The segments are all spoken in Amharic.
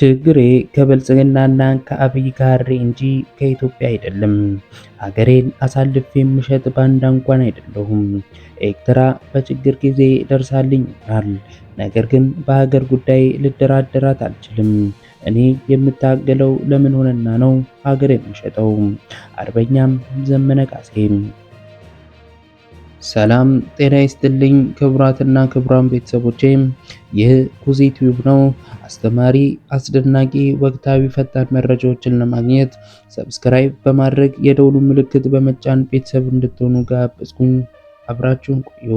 ችግሬ ከብልጽግናና ከአብይ ጋር እንጂ ከኢትዮጵያ አይደለም። ሀገሬን አሳልፌ የምሸጥ ባንዳ እንኳን አይደለሁም። ኤርትራ በችግር ጊዜ ደርሳልኝ ይሆናል፣ ነገር ግን በሀገር ጉዳይ ልደራደራት አልችልም። እኔ የምታገለው ለምን ሆነና ነው ሀገር የምሸጠው? አርበኛም ዘመነ ካሴ። ሰላም ጤና ይስጥልኝ ክቡራትና ክቡራን ቤተሰቦቼ፣ ይህ ኩዚ ቲዩብ ነው። አስተማሪ፣ አስደናቂ፣ ወቅታዊ ፈጣን መረጃዎችን ለማግኘት ሰብስክራይብ በማድረግ የደውሉ ምልክት በመጫን ቤተሰብ እንድትሆኑ ጋበዝኩኝ። አብራችሁን ቆዩ።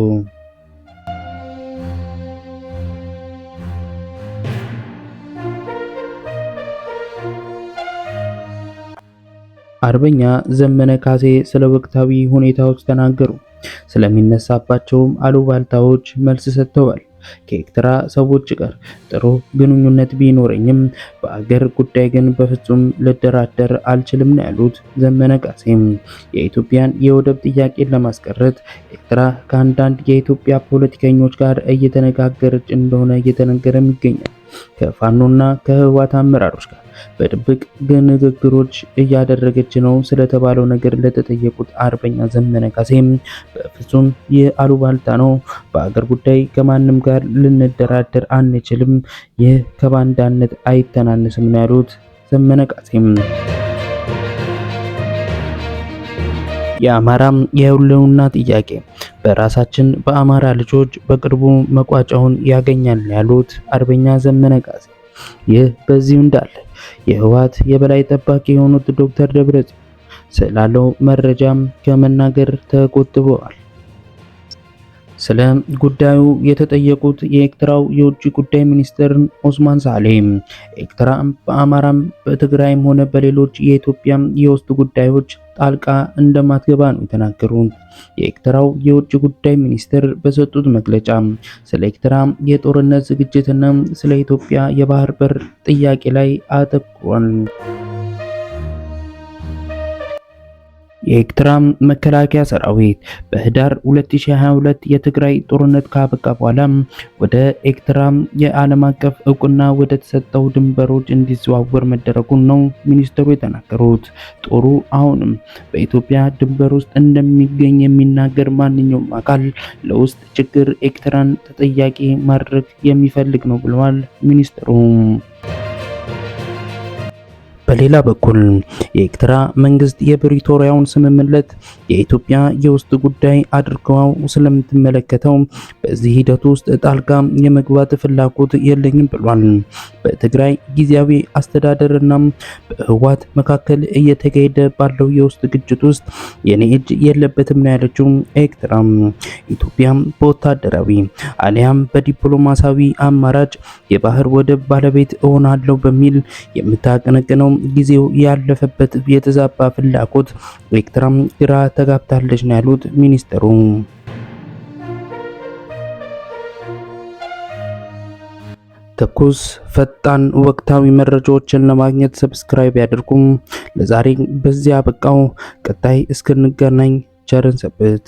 አርበኛ ዘመነ ካሴ ስለ ወቅታዊ ሁኔታዎች ተናገሩ። ስለሚነሳባቸውም አሉባልታዎች መልስ ሰጥተዋል። ከኤርትራ ሰዎች ጋር ጥሩ ግንኙነት ቢኖረኝም በአገር ጉዳይ ግን በፍጹም ልደራደር አልችልም ነው ያሉት ዘመነ ካሴም። የኢትዮጵያን የወደብ ጥያቄን ለማስቀረት ኤርትራ ከአንዳንድ የኢትዮጵያ ፖለቲከኞች ጋር እየተነጋገረች እንደሆነ እየተነገረም ይገኛል። ከፋኖና ከህወሓት አመራሮች ጋር በድብቅ ንግግሮች እያደረገች ነው ስለተባለው ነገር ለተጠየቁት አርበኛ ዘመነ ካሴም በፍጹም ይህ አሉባልታ ነው፣ በአገር ጉዳይ ከማንም ጋር ልንደራደር አንችልም፣ ይህ ከባንዳነት አይተናነስም ነው ያሉት ዘመነ ካሴም። የአማራም የህልውና ጥያቄ በራሳችን በአማራ ልጆች በቅርቡ መቋጫውን ያገኛል ያሉት አርበኛ ዘመነ ካሴ። ይህ በዚሁ እንዳለ የህወሓት የበላይ ጠባቂ የሆኑት ዶክተር ደብረጽዮን ስላለው መረጃም ከመናገር ተቆጥበዋል። ስለ ጉዳዩ የተጠየቁት የኤርትራው የውጭ ጉዳይ ሚኒስትር ኦስማን ሳሌም ኤርትራ በአማራም በትግራይም ሆነ በሌሎች የኢትዮጵያ የውስጥ ጉዳዮች ጣልቃ እንደማትገባ ነው የተናገሩት። የኤርትራው የውጭ ጉዳይ ሚኒስትር በሰጡት መግለጫ ስለ ኤርትራ የጦርነት ዝግጅትና ስለ ኢትዮጵያ የባህር በር ጥያቄ ላይ አተኩሯል። የኤርትራ መከላከያ ሰራዊት በህዳር 2022 የትግራይ ጦርነት ካበቃ በኋላ ወደ ኤርትራ የዓለም አቀፍ እውቅና ወደ ተሰጠው ድንበሮች እንዲዘዋወር መደረጉን ነው ሚኒስትሩ የተናገሩት። ጦሩ አሁንም በኢትዮጵያ ድንበር ውስጥ እንደሚገኝ የሚናገር ማንኛውም አካል ለውስጥ ችግር ኤርትራን ተጠያቂ ማድረግ የሚፈልግ ነው ብለዋል ሚኒስትሩ። በሌላ በኩል የኤርትራ መንግስት የፕሪቶሪያውን ስምምነት የኢትዮጵያ የውስጥ ጉዳይ አድርገው ስለምትመለከተው በዚህ ሂደት ውስጥ ጣልቃ የመግባት ፍላጎት የለኝም ብሏል። በትግራይ ጊዜያዊ አስተዳደርና በህወሓት መካከል እየተካሄደ ባለው የውስጥ ግጭት ውስጥ የኔ እጅ የለበትም ነው ያለችው ኤርትራ። ኢትዮጵያ በወታደራዊ አሊያም በዲፕሎማሲያዊ አማራጭ የባህር ወደብ ባለቤት እሆናለሁ በሚል የምታቀነቅነው ጊዜው ያለፈበት የተዛባ ፍላጎት ኤርትራም ግራ ተጋብታለች ነው ያሉት ሚኒስትሩ። ትኩስ ፈጣን ወቅታዊ መረጃዎችን ለማግኘት ሰብስክራይብ ያድርጉ። ለዛሬ በዚያ በቃው። ቀጣይ እስክንገናኝ ቸርን ሰንብት።